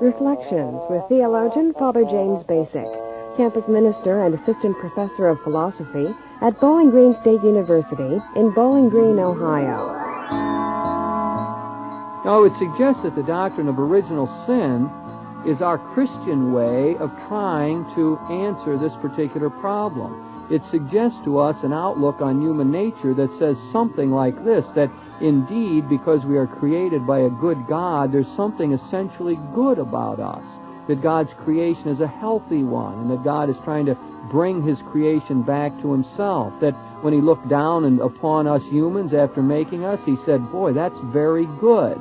Reflections with theologian Father James Bacik, campus minister and assistant professor of philosophy at Bowling Green State University in Bowling Green, Ohio. Now, I would suggest that the doctrine of original sin is our Christian way of trying to answer this particular problem. It suggests to us an outlook on human nature that says something like this, that indeed, because we are created by a good God, there's something essentially good about us, that God's creation is a healthy one, and that God is trying to bring his creation back to himself, that when he looked down upon us humans after making us, he said, boy, that's very good.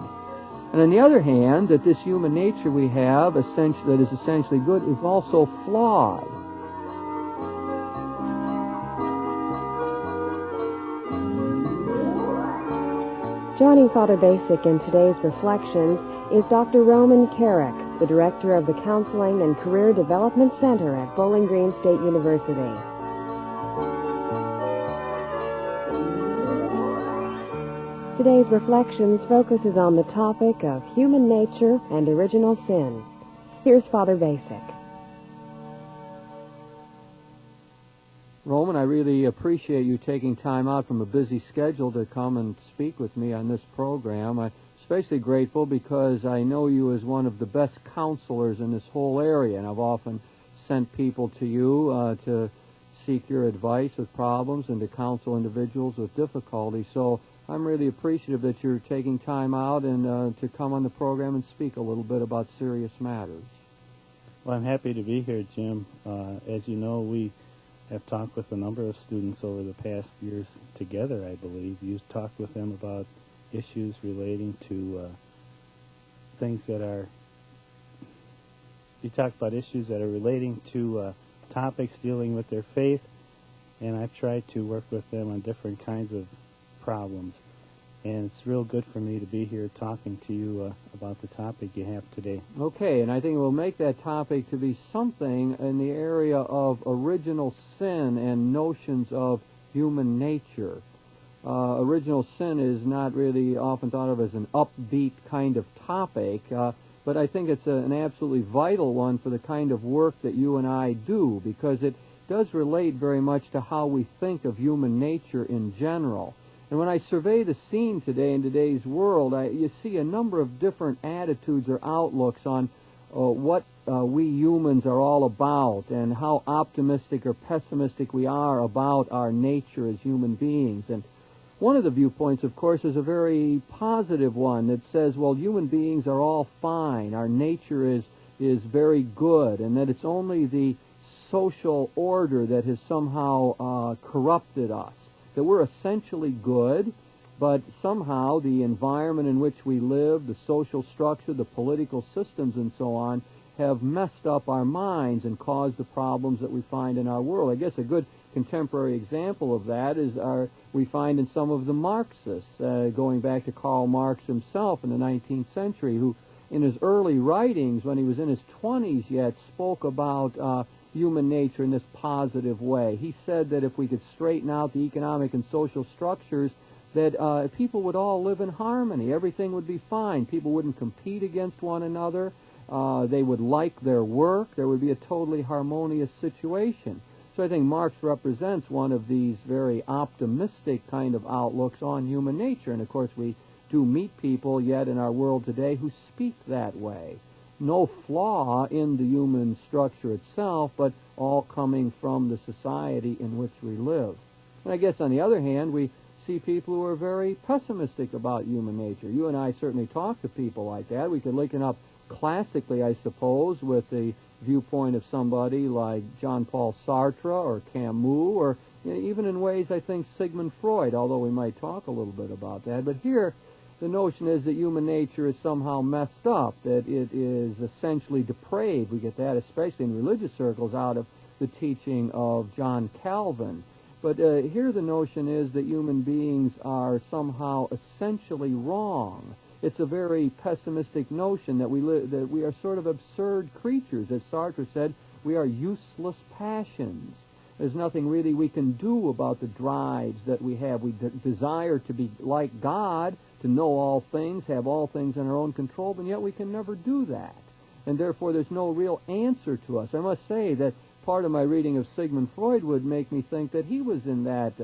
And on the other hand, that this human nature we have, that is essentially good, is also flawed. Joining Father Bacik in today's Reflections is Dr. Roman Carrick, the director of the Counseling and Career Development Center at Bowling Green State University. Today's Reflections focuses on the topic of human nature and original sin. Here's Father Bacik. Roman, I really appreciate you taking time out from a busy schedule to come and speak with me on this program. I'm especially grateful because I know you as one of the best counselors in this whole area, and I've often sent people to you to seek your advice with problems and to counsel individuals with difficulty. So I'm really appreciative that you're taking time out and to come on the program and speak a little bit about serious matters. Well, I'm happy to be here, Jim. As you know, we have talked with a number of students over the past years together, I believe. You've talked with them about issues relating to things that are... You talked about issues that are relating to topics dealing with their faith, and I've tried to work with them on different kinds of problems. And it's real good for me to be here talking to you about the topic you have today. Okay, and I think we'll make that topic to be something in the area of original sin and notions of human nature. Original sin is not really often thought of as an upbeat kind of topic, but I think it's an absolutely vital one for the kind of work that you and I do, because it does relate very much to how we think of human nature in general. And when I survey the scene today in today's world, you see a number of different attitudes or outlooks on what we humans are all about and how optimistic or pessimistic we are about our nature as human beings. And one of the viewpoints, of course, is a very positive one that says, well, human beings are all fine, our nature is very good, and that it's only the social order that has somehow corrupted us. That we're essentially good, but somehow the environment in which we live, the social structure, the political systems, and so on, have messed up our minds and caused the problems that we find in our world. I guess a good contemporary example of that is we find in some of the Marxists, going back to Karl Marx himself in the 19th century, who in his early writings, when he was in his 20s yet, spoke about human nature in this positive way. He said that if we could straighten out the economic and social structures, that people would all live in harmony. Everything would be fine. People wouldn't compete against one another. They would like their work. There would be a totally harmonious situation. So I think Marx represents one of these very optimistic kind of outlooks on human nature. And of course we do meet people yet in our world today who speak that way. No flaw in the human structure itself, but all coming from the society in which we live. And I guess on the other hand, we see people who are very pessimistic about human nature. You and I certainly talk to people like that. We could link it up classically, I suppose, with the viewpoint of somebody like Jean-Paul Sartre or Camus, or even in ways I think Sigmund Freud, although we might talk a little bit about that. But here, the notion is that human nature is somehow messed up, that it is essentially depraved. We get that, especially in religious circles, out of the teaching of John Calvin. But here the notion is that human beings are somehow essentially wrong. It's a very pessimistic notion that we are sort of absurd creatures. As Sartre said, we are useless passions. There's nothing really we can do about the drives that we have. We desire to be like God, to know all things, have all things in our own control, but yet we can never do that. and therefore there's no real answer to us. I must say that part of my reading of Sigmund Freud would make me think that he was in that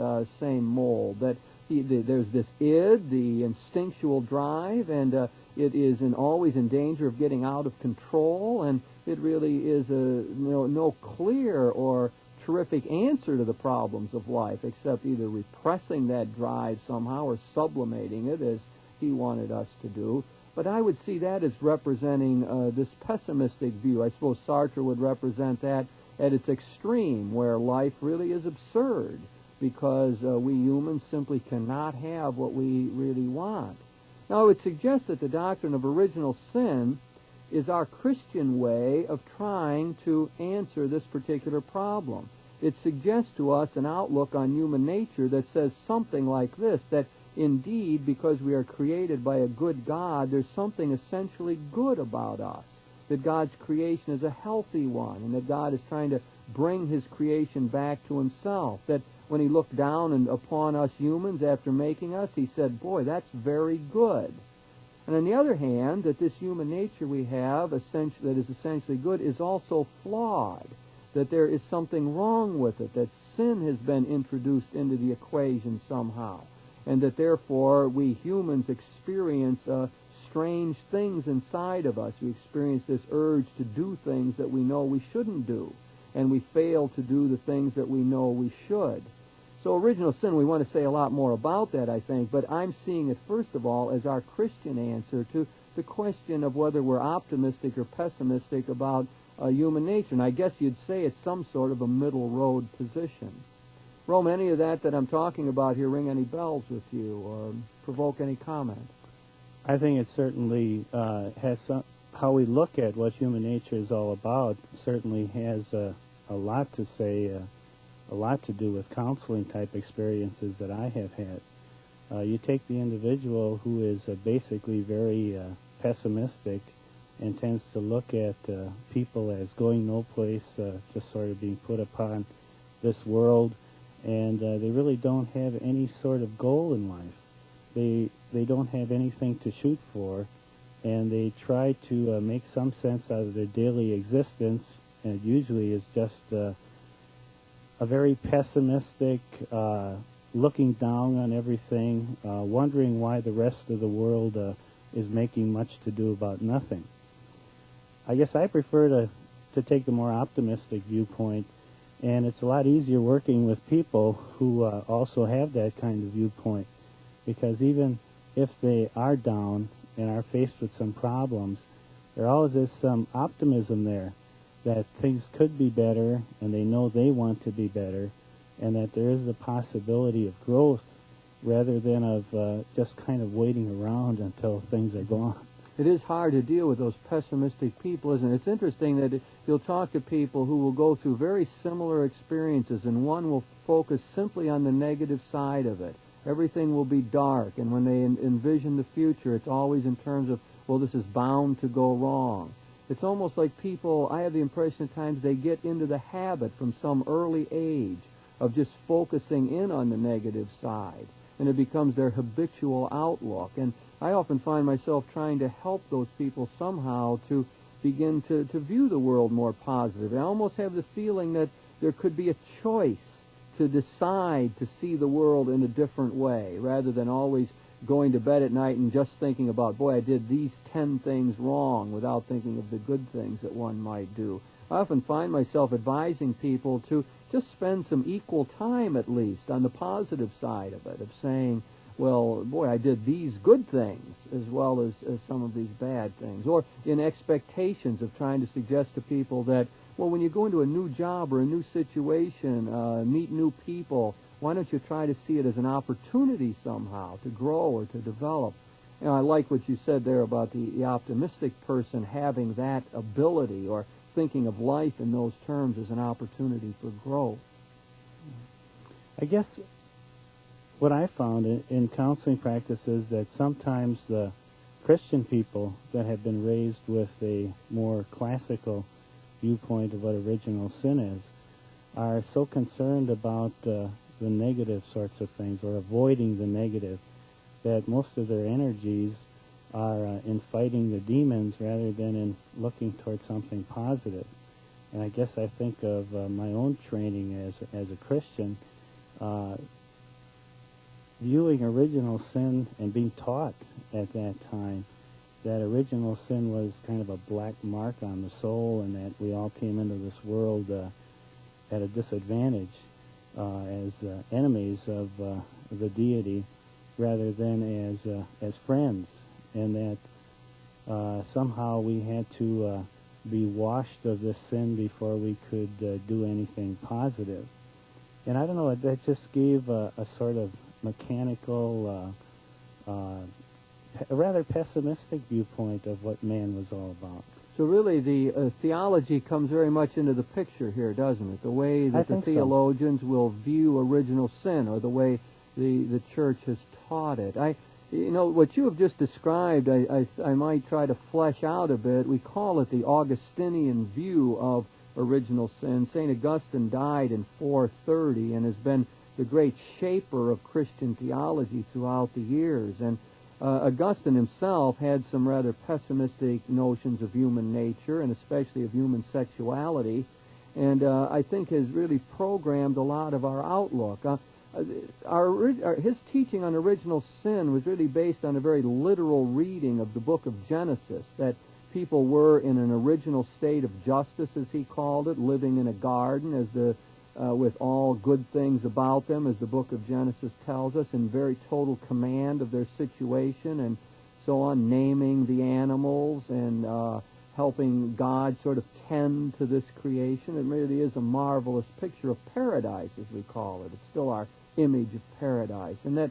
same mold, that there's this id, the instinctual drive, and it is always in danger of getting out of control, and it really is no clear or terrific answer to the problems of life, except either repressing that drive somehow or sublimating it, as he wanted us to do. But I would see that as representing this pessimistic view. I suppose Sartre would represent that at its extreme, where life really is absurd, because we humans simply cannot have what we really want. Now, I would suggest that the doctrine of original sin is our Christian way of trying to answer this particular problem. It suggests to us an outlook on human nature that says something like this, that indeed, because we are created by a good God, there's something essentially good about us, that God's creation is a healthy one, and that God is trying to bring his creation back to himself, that when he looked down upon us humans after making us, he said, boy, that's very good. And on the other hand, that this human nature we have, that is essentially good, is also flawed, that there is something wrong with it, that sin has been introduced into the equation somehow, and that therefore we humans experience strange things inside of us. We experience this urge to do things that we know we shouldn't do, and we fail to do the things that we know we should. So original sin, we want to say a lot more about that, I think, but I'm seeing it, first of all, as our Christian answer to the question of whether we're optimistic or pessimistic about human nature. And I guess you'd say it's some sort of a middle road position. Rome, any of that I'm talking about here ring any bells with you or provoke any comment? I think it certainly has how we look at what human nature is all about certainly has a lot to say, a lot to do with counseling type experiences that I have had. You take the individual who is basically very pessimistic and tends to look at people as going no place, just sort of being put upon this world, and they really don't have any sort of goal in life. They don't have anything to shoot for, and they try to make some sense out of their daily existence, and it usually is just a very pessimistic, looking down on everything, wondering why the rest of the world is making much to do about nothing. I guess I prefer to take the more optimistic viewpoint, and it's a lot easier working with people who also have that kind of viewpoint, because even if they are down and are faced with some problems, there always is some optimism there, that things could be better, and they know they want to be better, and that there is the possibility of growth rather than of just kind of waiting around until things are gone. It is hard to deal with those pessimistic people, isn't it? It's interesting that you'll talk to people who will go through very similar experiences, and one will focus simply on the negative side of it. Everything will be dark, and when they envision the future, it's always in terms of, well, this is bound to go wrong. It's almost like people, I have the impression at times they get into the habit from some early age of just focusing in on the negative side, and it becomes their habitual outlook. And I often find myself trying to help those people somehow to begin to view the world more positive. I almost have the feeling that there could be a choice to decide to see the world in a different way, rather than always going to bed at night and just thinking about, boy, I did these 10 things wrong, without thinking of the good things that one might do. I often find myself advising people to just spend some equal time, at least, on the positive side of it, of saying, well, boy, I did these good things as well as some of these bad things. Or in expectations of trying to suggest to people that, well, when you go into a new job or a new situation, meet new people, why don't you try to see it as an opportunity somehow to grow or to develop? And I like what you said there about the optimistic person having that ability, or thinking of life in those terms as an opportunity for growth. I guess what I found in counseling practice is that sometimes the Christian people that have been raised with a more classical viewpoint of what original sin is are so concerned about the negative sorts of things, or avoiding the negative, that most of their energies are in fighting the demons rather than in looking towards something positive. And I guess I think of my own training as a Christian, viewing original sin and being taught at that time that original sin was kind of a black mark on the soul, and that we all came into this world at a disadvantage as enemies of the deity rather than as friends, and that somehow we had to be washed of this sin before we could do anything positive. And I don't know, that just gave a sort of mechanical, a rather pessimistic viewpoint of what man was all about. So really the theology comes very much into the picture here, doesn't it? The way that the theologians will view original sin, or the way the church has taught it. You know, what you have just described, I might try to flesh out a bit. We call it the Augustinian view of original sin. St. Augustine died in 430 and has been the great shaper of Christian theology throughout the years. And Augustine himself had some rather pessimistic notions of human nature, and especially of human sexuality, and I think has really programmed a lot of our outlook. His teaching on original sin was really based on a very literal reading of the book of Genesis, that people were in an original state of justice, as he called it, living in a garden with all good things about them, as the book of Genesis tells us, in very total command of their situation, and so on, naming the animals and helping God sort of tend to this creation. It really is a marvelous picture of paradise, as we call it. It's still our image of paradise. And that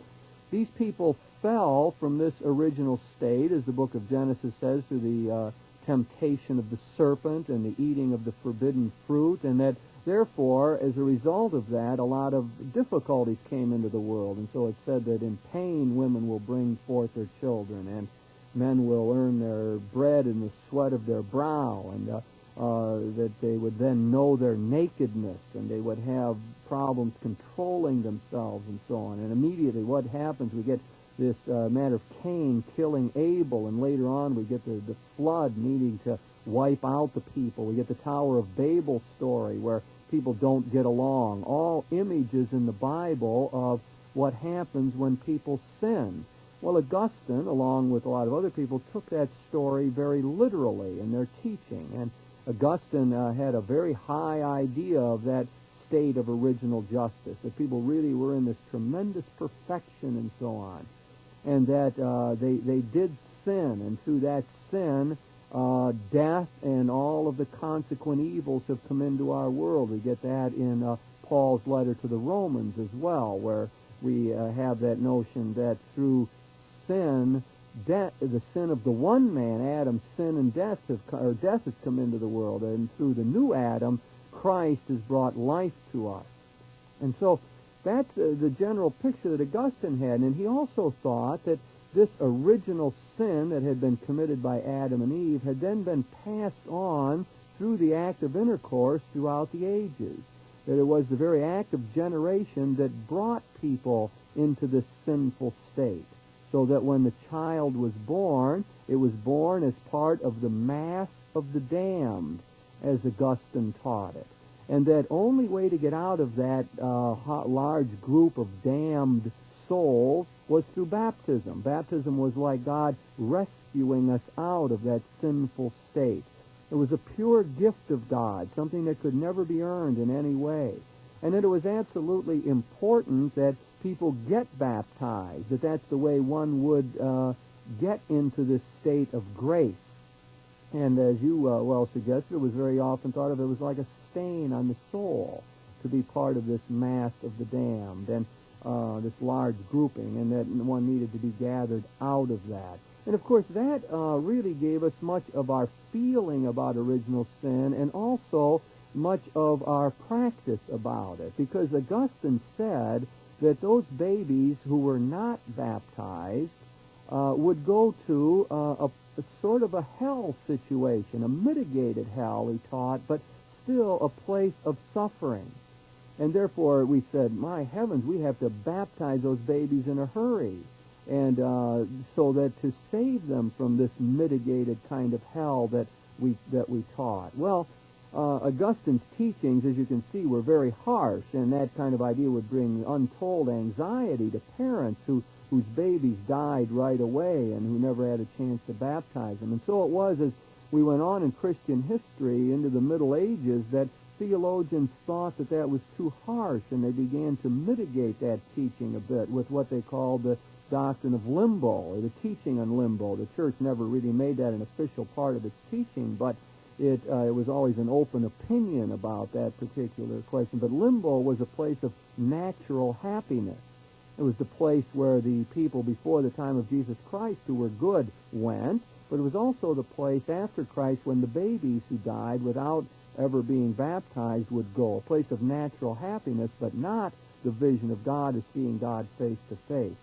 these people fell from this original state, as the book of Genesis says, through the temptation of the serpent and the eating of the forbidden fruit, and that therefore, as a result of that, a lot of difficulties came into the world. And so it's said that in pain women will bring forth their children, and men will earn their bread in the sweat of their brow, and that they would then know their nakedness, and they would have problems controlling themselves, and so on. And immediately what happens, we get this matter of Cain killing Abel, and later on we get the flood needing to wipe out the people. We get the Tower of Babel story where people don't get along. All images in the Bible of what happens when people sin. Well, Augustine, along with a lot of other people, took that story very literally in their teaching. And Augustine had a very high idea of that state of original justice, that people really were in this tremendous perfection and so on. And that they did sin, and through that sin, death and all of the consequent evils have come into our world. We get that in Paul's letter to the Romans as well, where we have that notion that through sin, the sin of the one man, Adam, sin and death has come into the world, and through the new Adam, Christ has brought life to us. And so that's the general picture that Augustine had, and he also thought that this original sin that had been committed by Adam and Eve had then been passed on through the act of intercourse throughout the ages. That it was the very act of generation that brought people into this sinful state. So that when the child was born, it was born as part of the mass of the damned, as Augustine taught it. And that only way to get out of that large group of damned souls was through baptism. Baptism was like God rescuing us out of that sinful state. It was a pure gift of God, something that could never be earned in any way. And that it was absolutely important that people get baptized, that that's the way one would get into this state of grace. And as you well suggested, it was very often thought of it was like a stain on the soul to be part of this mass of the damned, and this large grouping, and that one needed to be gathered out of that. And of course that really gave us much of our feeling about original sin, and also much of our practice about it, because Augustine said that those babies who were not baptized would go to a sort of a hell situation, a mitigated hell, he taught, but still a place of suffering. And therefore we said, my heavens, we have to baptize those babies in a hurry. and so that to save them from this mitigated kind of hell that we taught. Well, Augustine's teachings, as you can see, were very harsh, and that kind of idea would bring untold anxiety to parents whose babies died right away and who never had a chance to baptize them. And so it was, as we went on in Christian history into the Middle Ages, that theologians thought that that was too harsh, and they began to mitigate that teaching a bit with what they called the doctrine of limbo, or the teaching on limbo. The Church never really made that an official part of its teaching, but it was always an open opinion about that particular question. But limbo was a place of natural happiness. It was the place where the people before the time of Jesus Christ who were good went, but it was also the place after Christ when the babies who died without ever being baptized would go, a place of natural happiness, but not the vision of God as seeing God face to face.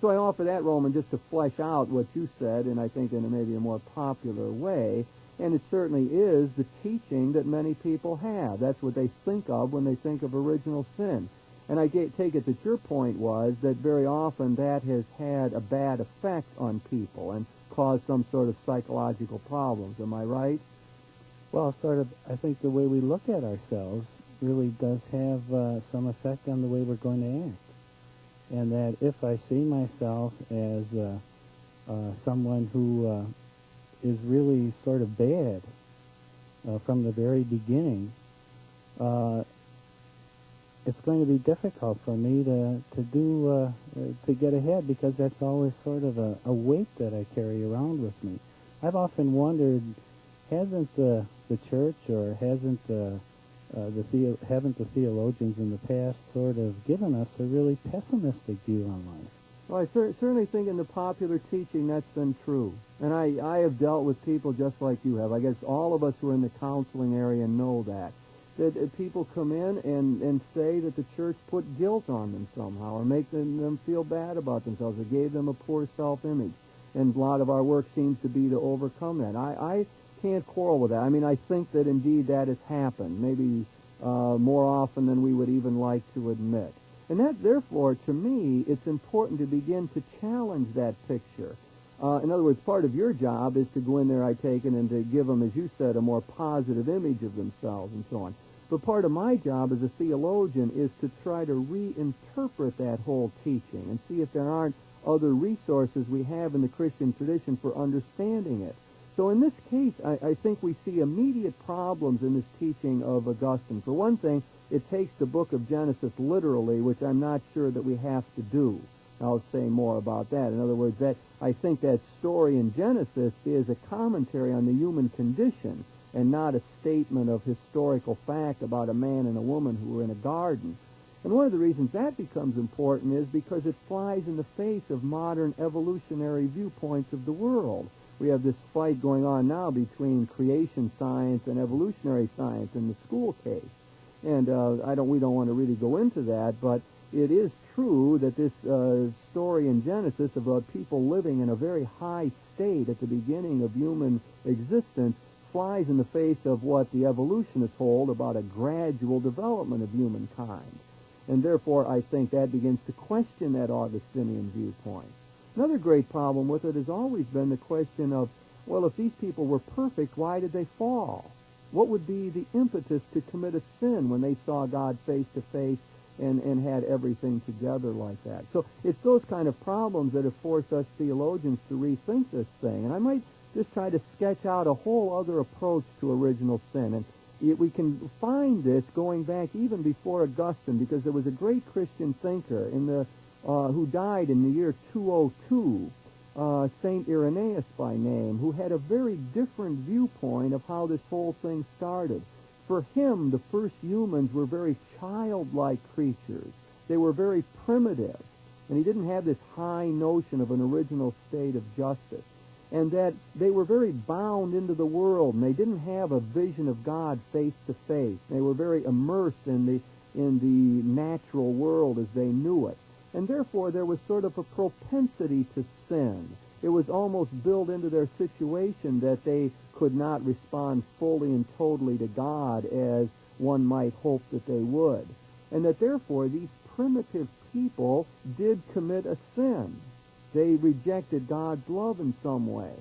So I offer that, Roman, just to flesh out what you said, and I think in maybe a more popular way, and it certainly is the teaching that many people have. That's what they think of when they think of original sin. And I take it that your point was that very often that has had a bad effect on people and caused some sort of psychological problems. Am I right? Well, sort of, I think the way we look at ourselves really does have some effect on the way we're going to act. And that if I see myself as someone who is really sort of bad from the very beginning, it's going to be difficult for me to get ahead, because that's always sort of a weight that I carry around with me. I've often wondered, hasn't the Church or haven't the theologians in the past sort of given us a really pessimistic view on life? Well, I certainly think in the popular teaching that's been true. And I have dealt with people just like you have. I guess all of us who are in the counseling area know that people come in and say that the Church put guilt on them somehow, or make them feel bad about themselves, or gave them a poor self-image. And a lot of our work seems to be to overcome that. I can't quarrel with that. I mean, I think that indeed that has happened, maybe more often than we would even like to admit. And that, therefore, to me, it's important to begin to challenge that picture. In other words, part of your job is to go in there, I take it, and to give them, as you said, a more positive image of themselves and so on. But part of my job as a theologian is to try to reinterpret that whole teaching and see if there aren't other resources we have in the Christian tradition for understanding it. So in this case, I think we see immediate problems in this teaching of Augustine. For one thing, it takes the book of Genesis literally, which I'm not sure that we have to do. I'll say more about that. In other words, that I think that story in Genesis is a commentary on the human condition and not a statement of historical fact about a man and a woman who were in a garden. And one of the reasons that becomes important is because it flies in the face of modern evolutionary viewpoints of the world. We have this fight going on now between creation science and evolutionary science in the school case. And we don't want to really go into that, but it is true that this story in Genesis about people living in a very high state at the beginning of human existence flies in the face of what the evolutionists hold about a gradual development of humankind. And therefore, I think that begins to question that Augustinian viewpoint. Another great problem with it has always been the question of, well, if these people were perfect, why did they fall? What would be the impetus to commit a sin when they saw God face to face and had everything together like that? So it's those kind of problems that have forced us theologians to rethink this thing. And I might just try to sketch out a whole other approach to original sin. And we can find this going back even before Augustine, because there was a great Christian thinker who died in the year 202, St. Irenaeus by name, who had a very different viewpoint of how this whole thing started. For him, the first humans were very childlike creatures. They were very primitive, and he didn't have this high notion of an original state of justice, and that they were very bound into the world, and they didn't have a vision of God face to face. They were very immersed in the natural world as they knew it. And therefore, there was sort of a propensity to sin. It was almost built into their situation that they could not respond fully and totally to God as one might hope that they would. And that therefore, these primitive people did commit a sin. They rejected God's love in some way.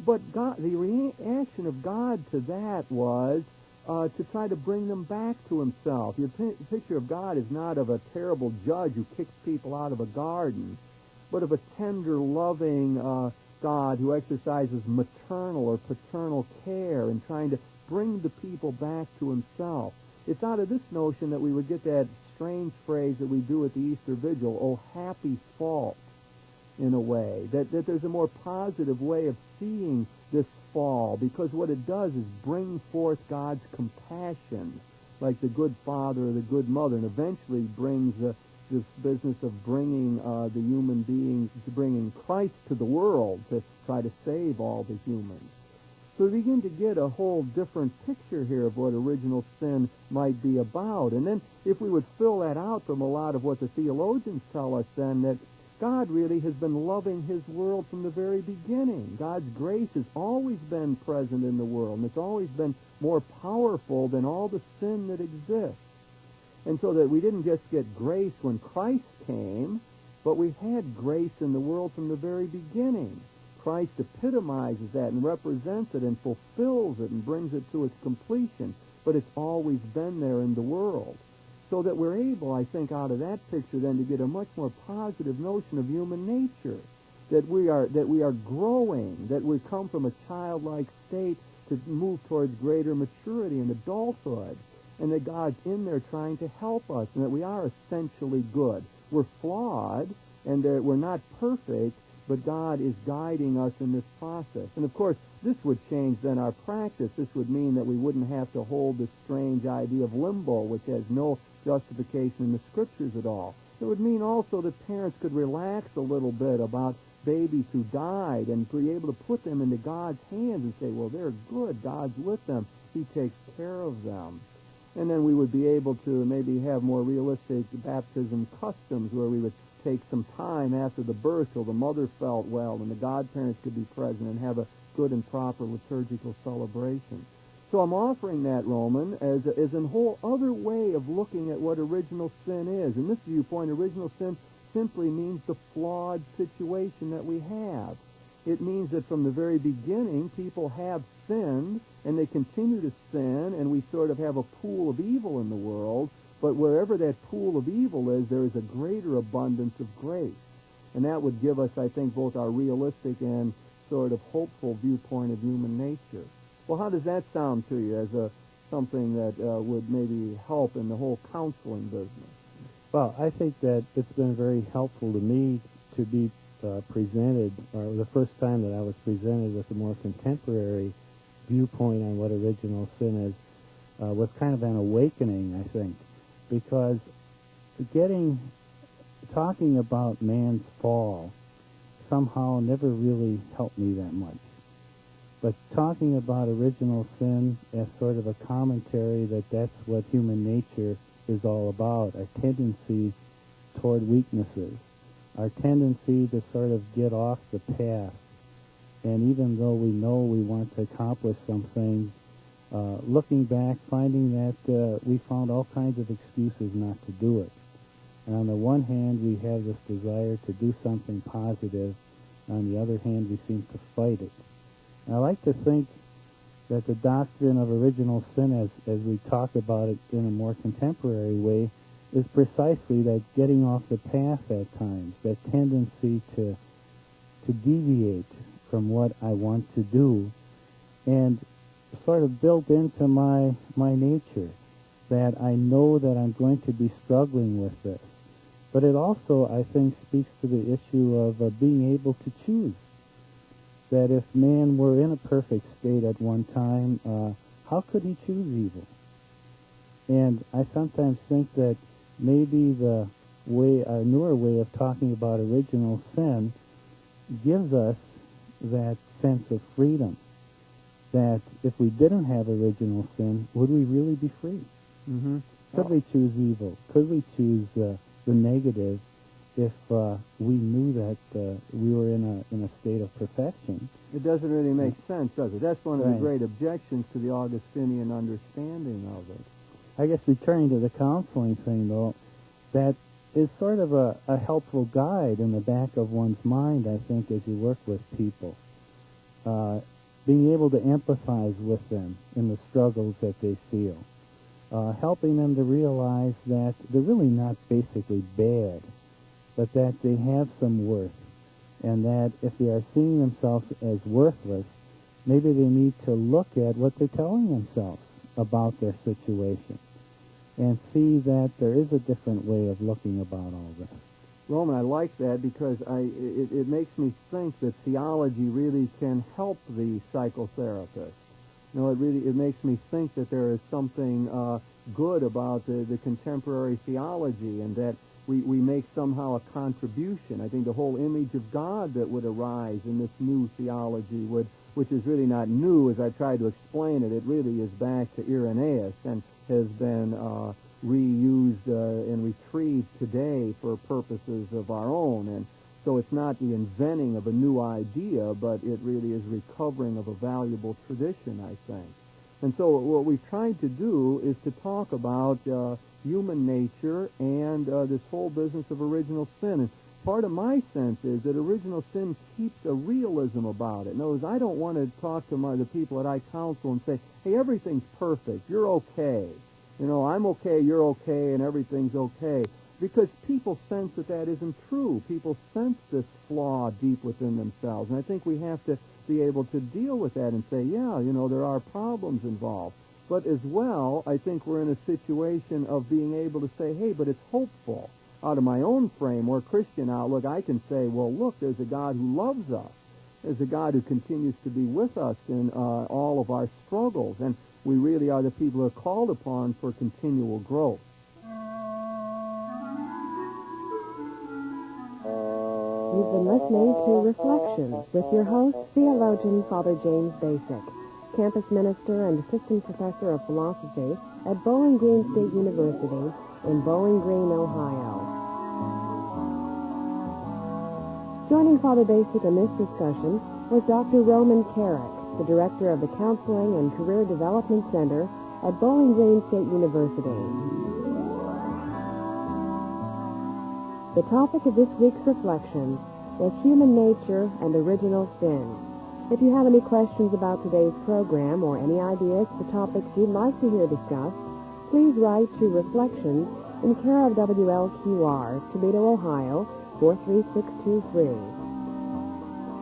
But God, the reaction of God to that was to try to bring them back to himself. Your picture of God is not of a terrible judge who kicks people out of a garden, but of a tender, loving God who exercises maternal or paternal care in trying to bring the people back to himself. It's out of this notion that we would get that strange phrase that we do at the Easter Vigil, oh, happy fault, in a way, that there's a more positive way of seeing this fall, because what it does is bring forth God's compassion, like the good father or the good mother, and eventually brings this business of bringing the human beings, bringing Christ to the world to try to save all the humans. So we begin to get a whole different picture here of what original sin might be about. And then if we would fill that out from a lot of what the theologians tell us, then that God really has been loving his world from the very beginning. God's grace has always been present in the world, and it's always been more powerful than all the sin that exists. And so that we didn't just get grace when Christ came, but we had grace in the world from the very beginning. Christ epitomizes that and represents it and fulfills it and brings it to its completion, but it's always been there in the world. So that we're able, I think, out of that picture then to get a much more positive notion of human nature, that we are growing, that we come from a childlike state to move towards greater maturity and adulthood, and that God's in there trying to help us, and that we are essentially good. We're flawed, and we're not perfect, but God is guiding us in this process. And of course, this would change then our practice. This would mean that we wouldn't have to hold this strange idea of limbo, which has no justification in the Scriptures at all. It would mean also that parents could relax a little bit about babies who died and be able to put them into God's hands and say, well, they're good. God's with them. He takes care of them. And then we would be able to maybe have more realistic baptism customs where we would take some time after the birth till the mother felt well and the godparents could be present and have a good and proper liturgical celebration. So I'm offering that, Roman, as a whole other way of looking at what original sin is. In this viewpoint, original sin simply means the flawed situation that we have. It means that from the very beginning, people have sinned, and they continue to sin, and we sort of have a pool of evil in the world, but wherever that pool of evil is, there is a greater abundance of grace. And that would give us, I think, both our realistic and sort of hopeful viewpoint of human nature. Well, how does that sound to you as something that would maybe help in the whole counseling business? Well, I think that it's been very helpful to me to be presented, or the first time that I was presented with a more contemporary viewpoint on what original sin is, was kind of an awakening, I think, because talking about man's fall somehow never really helped me that much. But talking about original sin as sort of a commentary that that's what human nature is all about, our tendency toward weaknesses, our tendency to sort of get off the path. And even though we know we want to accomplish something, looking back, finding that we found all kinds of excuses not to do it. And on the one hand, we have this desire to do something positive. On the other hand, we seem to fight it. And I like to think that the doctrine of original sin, as we talk about it in a more contemporary way, is precisely that getting off the path at times, that tendency to deviate from what I want to do, and sort of built into my nature, that I know that I'm going to be struggling with this. But it also, I think, speaks to the issue of being able to choose. That if man were in a perfect state at one time, how could he choose evil? And I sometimes think that maybe a newer way of talking about original sin gives us that sense of freedom. That if we didn't have original sin, would we really be free? Mm-hmm. Could we choose evil? Could we choose the negative if we knew that we were in a state of perfection? It doesn't really make sense, does it? That's one of the Right. great objections to the Augustinian understanding of it. I guess returning to the counseling thing, though, that is sort of a helpful guide in the back of one's mind, I think, as you work with people. Being able to empathize with them in the struggles that they feel. Helping them to realize that they're really not basically bad, but that they have some worth, and that if they are seeing themselves as worthless, maybe they need to look at what they're telling themselves about their situation and see that there is a different way of looking about all this. Roman, I like that because it makes me think that theology really can help the psychotherapist. You know, it makes me think that there is something good about the contemporary theology, and that we make somehow a contribution. I think the whole image of God that would arise in this new theology which is really not new, as I tried to explain it. It really is back to Irenaeus and has been reused and retrieved today for purposes of our own. And so it's not the inventing of a new idea, but it really is recovering of a valuable tradition, I think. And so what we've tried to do is to talk about human nature and this whole business of original sin. And part of my sense is that original sin keeps a realism about it. In other words, I don't want to talk to the people that I counsel and say, hey, everything's perfect, you're okay. You know, I'm okay, you're okay, and everything's okay. Because people sense that isn't true. People sense this flaw deep within themselves. And I think we have to be able to deal with that and say, yeah, you know, there are problems involved. But as well, I think we're in a situation of being able to say, hey, but it's hopeful. Out of my own frame or Christian outlook, I can say, well, look, there's a God who loves us. There's a God who continues to be with us in all of our struggles. And we really are the people who are called upon for continual growth. You've been listening to Reflections with your host, theologian Father James Bacik, campus minister and assistant professor of philosophy at Bowling Green State University in Bowling Green, Ohio. Joining Father Bacik in this discussion was Dr. Roman Carrick, the director of the Counseling and Career Development Center at Bowling Green State University. The topic of this week's reflection is human nature and original sin. If you have any questions about today's program or any ideas for topics you'd like to hear discussed, please write to Reflections in care of WLQR, Toledo, Ohio, 43623.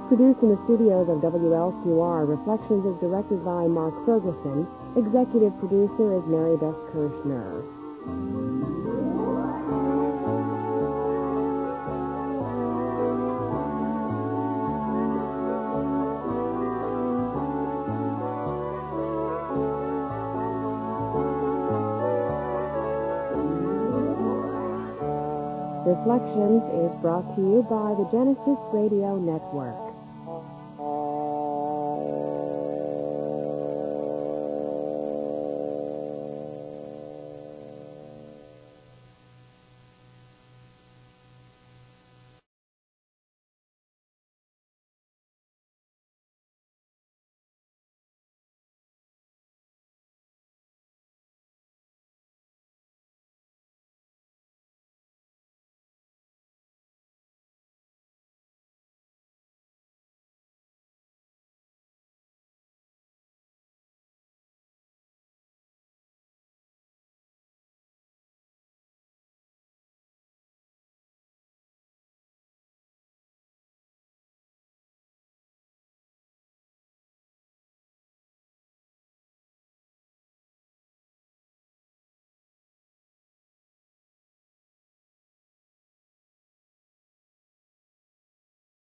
Produced in the studios of WLQR, Reflections is directed by Mark Ferguson. Executive producer is Mary Beth Kirchner. Reflections is brought to you by the Genesis Radio Network.